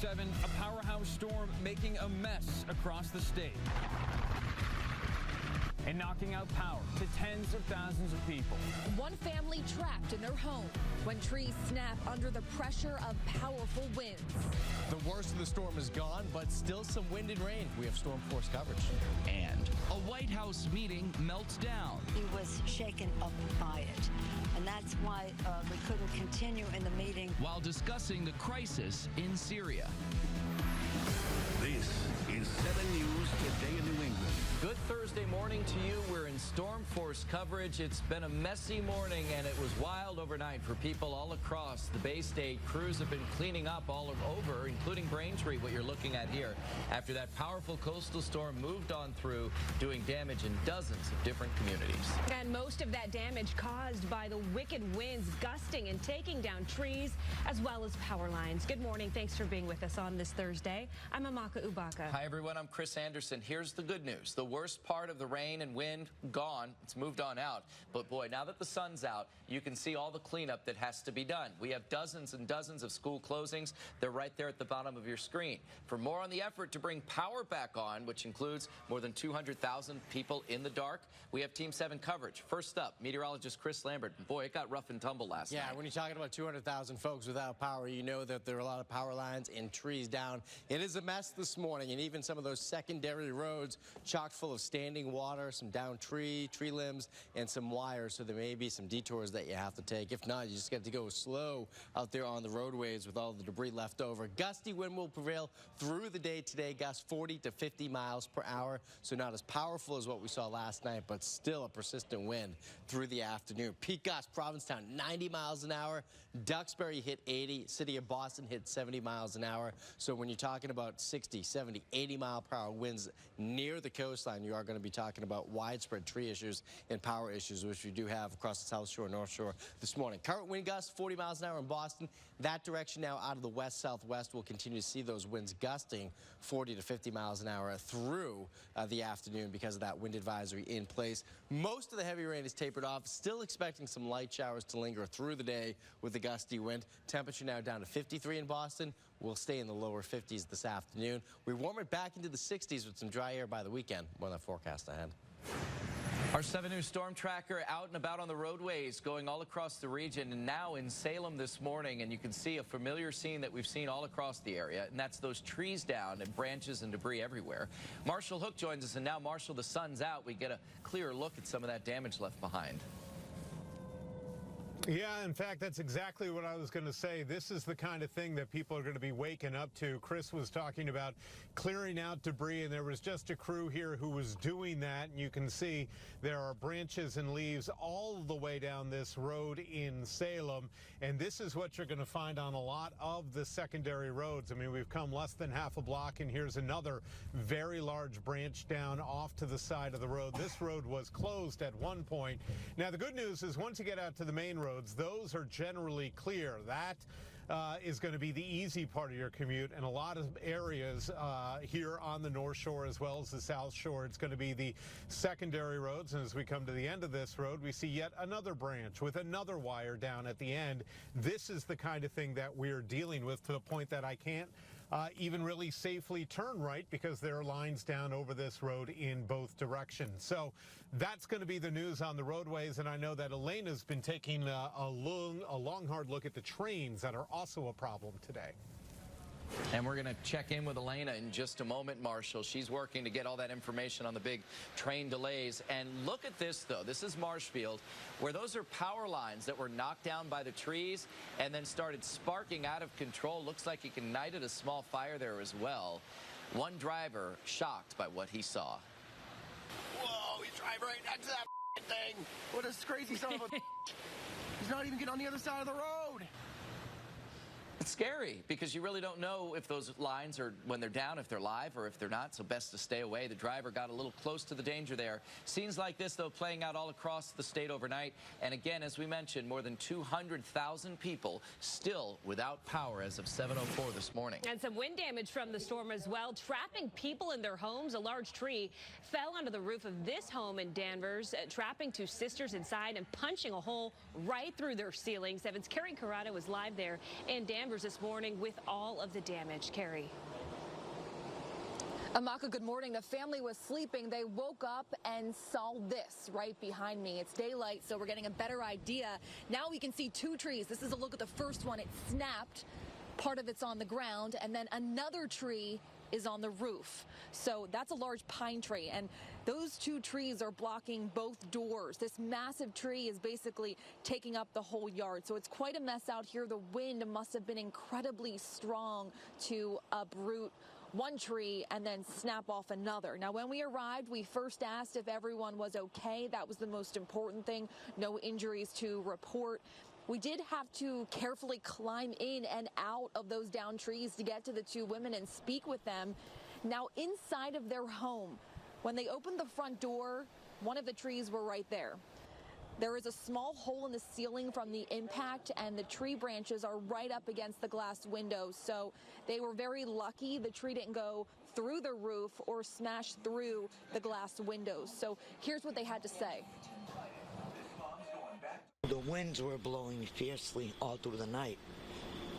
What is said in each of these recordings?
7, a powerhouse storm making a mess across the state and knocking out power to tens of thousands of people. One family trapped in their home when trees snap under the pressure of powerful winds. The worst of the storm is gone, but still some wind and rain. We have storm force coverage. And a White House meeting melts down. He was shaken up by it. And that's why we couldn't continue in the meeting. While discussing the crisis in Syria. This is 7 News Today in New England. Good Thursday morning to you. We're in storm force coverage. It's been a messy morning, and it was wild overnight for people all across the Bay State. Crews have been cleaning up all over, including Braintree, what you're looking at here, after that powerful coastal storm moved on through, doing damage in dozens of different communities. And most of that damage caused by the wicked winds gusting and taking down trees, as well as power lines. Good morning. Thanks for being with us on this Thursday. I'm Amaka Ubaka. Hi, everyone. I'm Chris Anderson. Here's the good news. The worst part of the rain and wind gone. It's moved on out. But boy, now that the sun's out, you can see all the cleanup that has to be done. We have dozens and dozens of school closings. They're right there at the bottom of your screen. For more on the effort to bring power back on, which includes more than 200,000 people in the dark, we have Team 7 coverage. First up, meteorologist Chris Lambert. Boy, it got rough and tumble last night. Yeah, when you're talking about 200,000 folks without power, you know that there are a lot of power lines and trees down. It is a mess this morning, and even some of those secondary roads chock full of standing water, some downed tree limbs, and some wires, so there may be some detours that you have to take. If not, you just got to go slow out there on the roadways with all the debris left over. Gusty wind will prevail through the day today, gusts 40 to 50 miles per hour, so not as powerful as what we saw last night, but still a persistent wind through the afternoon. Peak gusts, Provincetown, 90 miles an hour. Duxbury hit 80. City of Boston hit 70 miles an hour. So when you're talking about 60, 70, 80 mile per hour winds near the coastline, you are going to be talking about widespread tree issues and power issues, which we do have across the South Shore, North Shore this morning. Current wind gusts 40 miles an hour in Boston. That direction now out of the west-southwest. We'll continue to see those winds gusting 40 to 50 miles an hour through the afternoon because of that wind advisory in place. Most of the heavy rain is tapered off. Still expecting some light showers to linger through the day with the gusty wind. Temperature now down to 53 in Boston. We'll stay in the lower 50s this afternoon. We warm it back into the 60s with some dry air by the weekend. More on that forecast ahead. Our 7 News Storm Tracker out and about on the roadways, going all across the region, and now in Salem this morning, and you can see a familiar scene that we've seen all across the area, and that's those trees down and branches and debris everywhere. Marshall Hook joins us, and now, Marshall, the sun's out. We get a clearer look at some of that damage left behind. Yeah, in fact, that's exactly what I was going to say. This is the kind of thing that people are going to be waking up to. Chris was talking about clearing out debris, and there was just a crew here who was doing that. And you can see there are branches and leaves all the way down this road in Salem. And this is what you're going to find on a lot of the secondary roads. I mean, we've come less than half a block, and here's another very large branch down off to the side of the road. This road was closed at one point. Now, the good news is once you get out to the main road, those are generally clear. That is going to be the easy part of your commute. And a lot of areas here on the North Shore as well as the South Shore, it's going to be the secondary roads. And as we come to the end of this road, we see yet another branch with another wire down at the end. This is the kind of thing that we're dealing with, to the point that I can't even really safely turn right because there are lines down over this road in both directions. So that's going to be the news on the roadways. And I know that Elena's been taking a long, hard look at the trains that are also a problem today. And we're going to check in with Elena in just a moment, Marshall. She's working to get all that information on the big train delays. And look at this, though. This is Marshfield, where those are power lines that were knocked down by the trees and then started sparking out of control. Looks like it ignited a small fire there as well. One driver shocked by what he saw. Whoa, he's driving right next to that thing. What a crazy son of a He's not even getting on the other side of the road. It's scary because you really don't know if those lines are, when they're down, if they're live or if they're not, so best to stay away. The driver got a little close to the danger there. Scenes like this, though, playing out all across the state overnight. And again, as we mentioned, more than 200,000 people still without power as of 7:04 this morning. And some wind damage from the storm as well, trapping people in their homes. A large tree fell onto the roof of this home in Danvers, trapping two sisters inside and punching a hole right through their ceiling. 7's Carrie Corrado was live there in Danvers Danvers this morning with all of the damage. Carrie. Amaka, good morning. The family was sleeping. They woke up and saw this right behind me. It's daylight, so we're getting a better idea. Now we can see two trees. This is a look at the first one. It snapped. Part of it's on the ground, and then another tree is on the roof. So that's a large pine tree, and those two trees are blocking both doors. This massive tree is basically taking up the whole yard. So it's quite a mess out here. The wind must have been incredibly strong to uproot one tree and then snap off another. Now, when we arrived, we first asked if everyone was okay. That was the most important thing. No injuries to report. We did have to carefully climb in and out of those downed trees to get to the two women and speak with them. Now, inside of their home, when they opened the front door, one of the trees were right there. There is a small hole in the ceiling from the impact, and the tree branches are right up against the glass window. So they were very lucky the tree didn't go through the roof or smash through the glass windows. So here's what they had to say. The winds were blowing fiercely all through the night,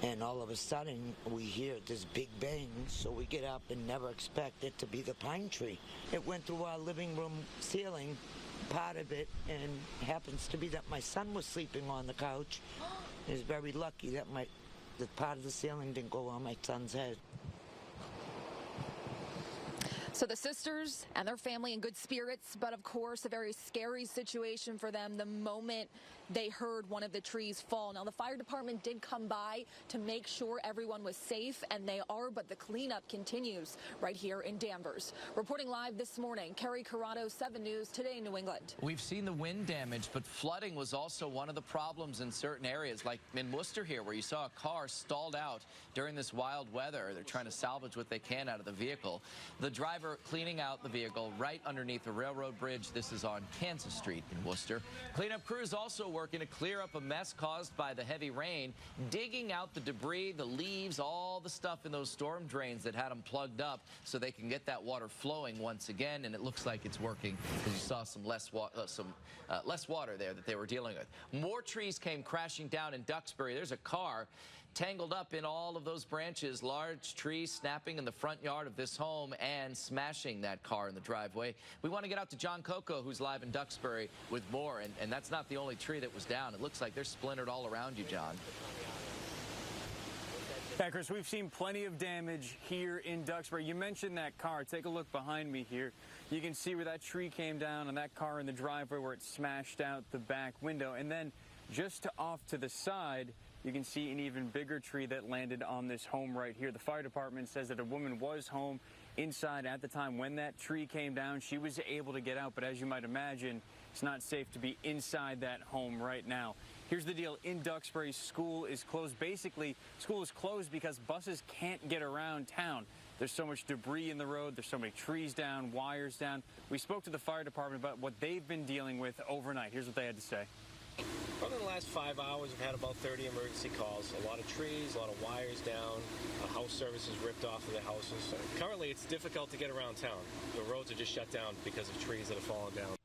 and all of a sudden we hear this big bang, so we get up and never expect it to be the pine tree. It went through our living room ceiling, part of it, and happens to be that my son was sleeping on the couch. He was very lucky that the part of the ceiling didn't go on my son's head. So the sisters and their family in good spirits, but of course a very scary situation for them the moment they heard one of the trees fall. Now, the fire department did come by to make sure everyone was safe, and they are, but the cleanup continues right here in Danvers. Reporting live this morning, Carrie Corrado, 7 News, Today in New England. We've seen the wind damage, but flooding was also one of the problems in certain areas, like in Worcester here, where you saw a car stalled out during this wild weather. They're trying to salvage what they can out of the vehicle. The driver cleaning out the vehicle right underneath the railroad bridge. This is on Kansas Street in Worcester. Cleanup crews also working to clear up a mess caused by the heavy rain, digging out the debris, the leaves, all the stuff in those storm drains that had them plugged up so they can get that water flowing once again. And it looks like it's working, because you saw some less water there that they were dealing with. More trees came crashing down in Duxbury. There's a car tangled up in all of those branches, large trees snapping in the front yard of this home and smashing that car in the driveway. We want to get out to John Coco, who's live in Duxbury, with more, and that's not the only tree that was down. It looks like they're splintered all around you, John. Yeah, Chris, we've seen plenty of damage here in Duxbury. You mentioned that car. Take a look behind me here. You can see where that tree came down and that car in the driveway where it smashed out the back window. And then just off to the side, you can see an even bigger tree that landed on this home right here. The fire department says that a woman was home inside at the time when that tree came down. She was able to get out, but as you might imagine, it's not safe to be inside that home right now. Here's the deal. In Duxbury, school is closed. Basically, school is closed because buses can't get around town. There's so much debris in the road. There's so many trees down, wires down. We spoke to the fire department about what they've been dealing with overnight. Here's what they had to say. Probably in the last 5 hours, we've had about 30 emergency calls. A lot of trees, a lot of wires down, house services ripped off of the houses. So currently, it's difficult to get around town. The roads are just shut down because of trees that have fallen down.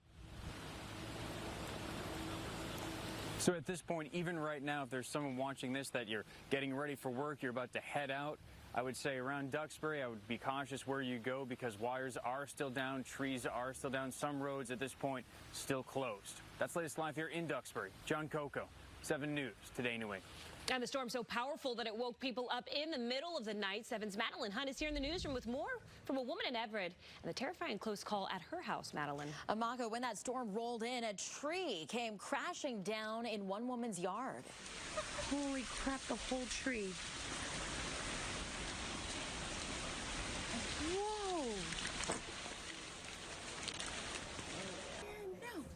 So at this point, even right now, if there's someone watching this that you're getting ready for work, you're about to head out, I would say around Duxbury, I would be cautious where you go because wires are still down, trees are still down, some roads at this point still closed. That's latest live here in Duxbury. John Coco, 7 News, Today New England. And the storm so powerful that it woke people up in the middle of the night. 7's Madeline Hunt is here in the newsroom with more from a woman in Everett and the terrifying close call at her house, Madeline. Amaka, when that storm rolled in, a tree came crashing down in one woman's yard. Holy crap, the whole tree. Whoa.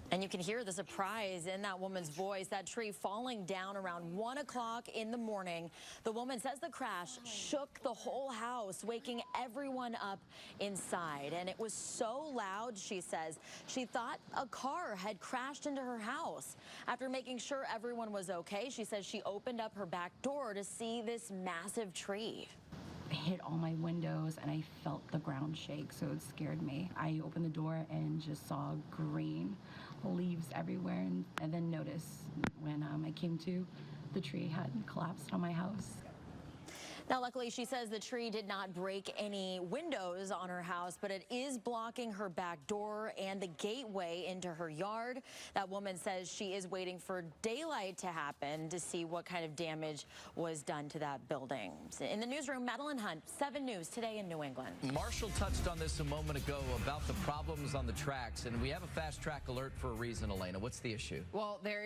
And you can hear the surprise in that woman's voice, that tree falling down around 1 o'clock in the morning. The woman says the crash shook the whole house, waking everyone up inside. And it was so loud, she says, she thought a car had crashed into her house. After making sure everyone was okay, she says she opened up her back door to see this massive tree. Hit all my windows and I felt the ground shake, so it scared me. I opened the door and just saw green leaves everywhere, and then noticed when I came to, the tree had collapsed on my house. Now, luckily, she says the tree did not break any windows on her house, but it is blocking her back door and the gateway into her yard. That woman says she is waiting for daylight to happen to see what kind of damage was done to that building. In the newsroom, Madeline Hunt, 7 News Today in New England. Marshall touched on this a moment ago about the problems on the tracks, and we have a fast track alert for a reason, Elena. What's the issue? Well, there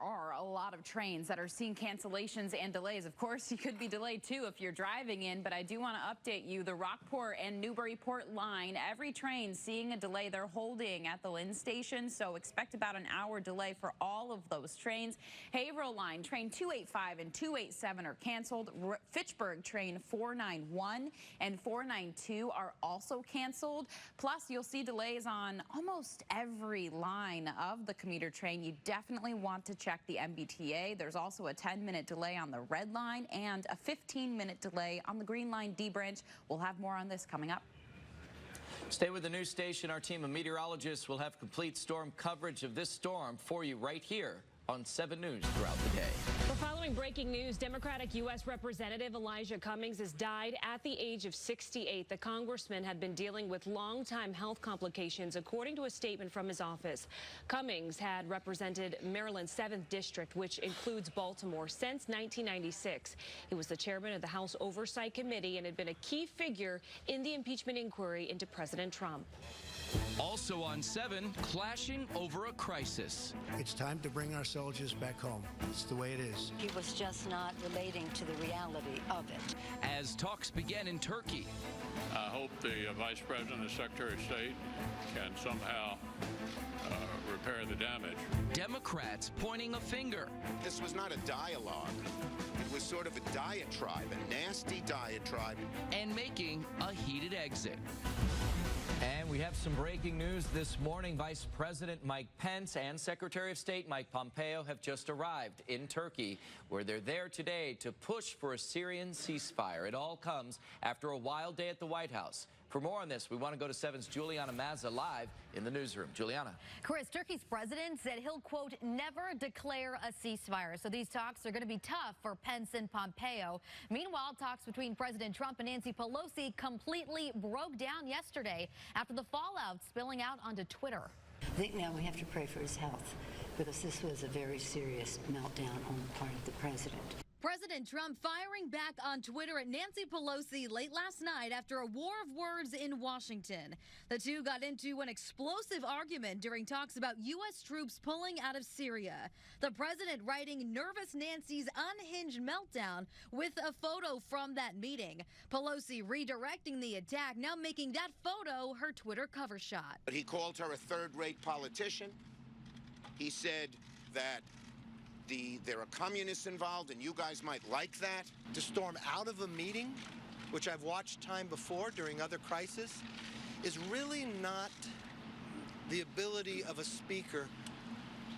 are a lot of trains that are seeing cancellations and delays. Of course, you could be delayed too if you're driving in, but I do want to update you. The Rockport and Newburyport line, every train seeing a delay. They're holding at the Lynn station, so expect about an hour delay for all of those trains. Haverhill line, train 285 and 287 are canceled. Fitchburg train 491 and 492 are also canceled. Plus, you'll see delays on almost every line of the commuter train. You definitely want to check the MBTA. There's also a 10-minute delay on the red line and a 15-minute delay on the green line D branch. We'll have more on this coming up. Stay with the news station. Our team of meteorologists will have complete storm coverage of this storm for you right here on 7 News throughout the day. Well, following breaking news, Democratic U.S. Representative Elijah Cummings has died at the age of 68. The congressman had been dealing with long-time health complications, according to a statement from his office. Cummings had represented Maryland's 7th District, which includes Baltimore, since 1996. He was the chairman of the House Oversight Committee and had been a key figure in the impeachment inquiry into President Trump. Also on 7, clashing over a crisis. It's time to bring our soldiers back home. It's the way it is. He was just not relating to the reality of it. As talks began in Turkey. I hope the Vice President and Secretary of State can somehow repair the damage. Democrats pointing a finger. This was not a dialogue. It was sort of a diatribe, a nasty diatribe. And making a heated exit. And we have some breaking news this morning. Vice President Mike Pence and Secretary of State Mike Pompeo have just arrived in Turkey, where they're there today to push for a Syrian ceasefire. It all comes after a wild day at the White House. For more on this, we want to go to 7's Juliana Mazza live in the newsroom. Juliana. Chris, Turkey's president said he'll, quote, never declare a ceasefire. So these talks are going to be tough for Pence and Pompeo. Meanwhile, talks between President Trump and Nancy Pelosi completely broke down yesterday after the fallout spilling out onto Twitter. I think now we have to pray for his health, because this was a very serious meltdown on the part of the president. President Trump firing back on Twitter at Nancy Pelosi late last night after a war of words in Washington. The two got into an explosive argument during talks about U.S. troops pulling out of Syria. The president writing nervous Nancy's unhinged meltdown with a photo from that meeting. Pelosi redirecting the attack, now making that photo her Twitter cover shot. He called her a third-rate politician. He said that there are communists involved, and you guys might like that. To storm out of a meeting, which I've watched time before during other crises, is really not the ability of a speaker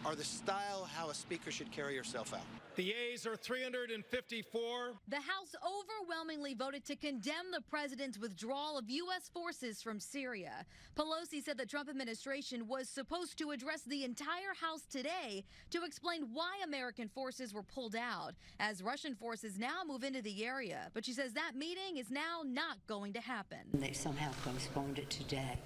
or the style how a speaker should carry herself out. The yeas are 354. The House overwhelmingly voted to condemn the president's withdrawal of U.S. forces from Syria. Pelosi said the Trump administration was supposed to address the entire House today to explain why American forces were pulled out as Russian forces now move into the area. But she says that meeting is now not going to happen. They somehow postponed it today.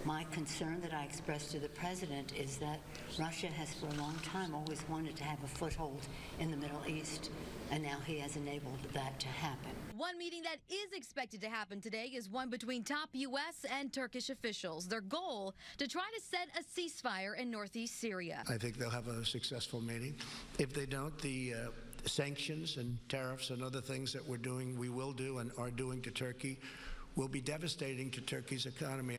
My concern that I expressed to the president is that Russia has for a long time always wanted to have a foothold in the Middle East, and now he has enabled that to happen. One meeting that is expected to happen today is one between top U.S. and Turkish officials. Their goal to try to set a ceasefire in northeast Syria. I think they'll have a successful meeting. If they don't, the sanctions and tariffs and other things that we will do and are doing to Turkey will be devastating to Turkey's economy.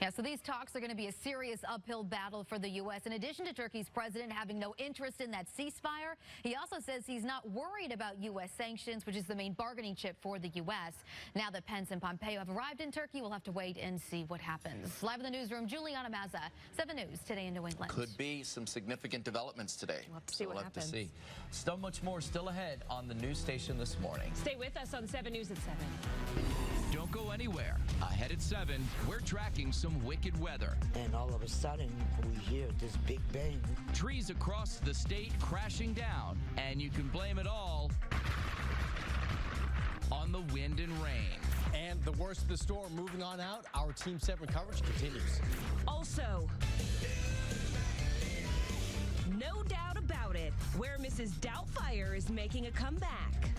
Yeah, so these talks are going to be a serious uphill battle for the U.S. In addition to Turkey's president having no interest in that ceasefire, he also says he's not worried about U.S. sanctions, which is the main bargaining chip for the U.S. Now that Pence and Pompeo have arrived in Turkey, we'll have to wait and see what happens. Live in the newsroom, Juliana Mazza, 7 News Today in New England. Could be some significant developments today. We'll have to see what happens. To see. So much more still ahead on the news station this morning. Stay with us on 7 News at 7. Don't go anywhere. Ahead at 7, we're tracking some wicked weather. And all of a sudden, we hear this big bang. Trees across the state crashing down, and you can blame it all wind and rain. And the worst of the storm moving on out, our Team 7 coverage continues. Also, no doubt about it, where Mrs. Doubtfire is making a comeback.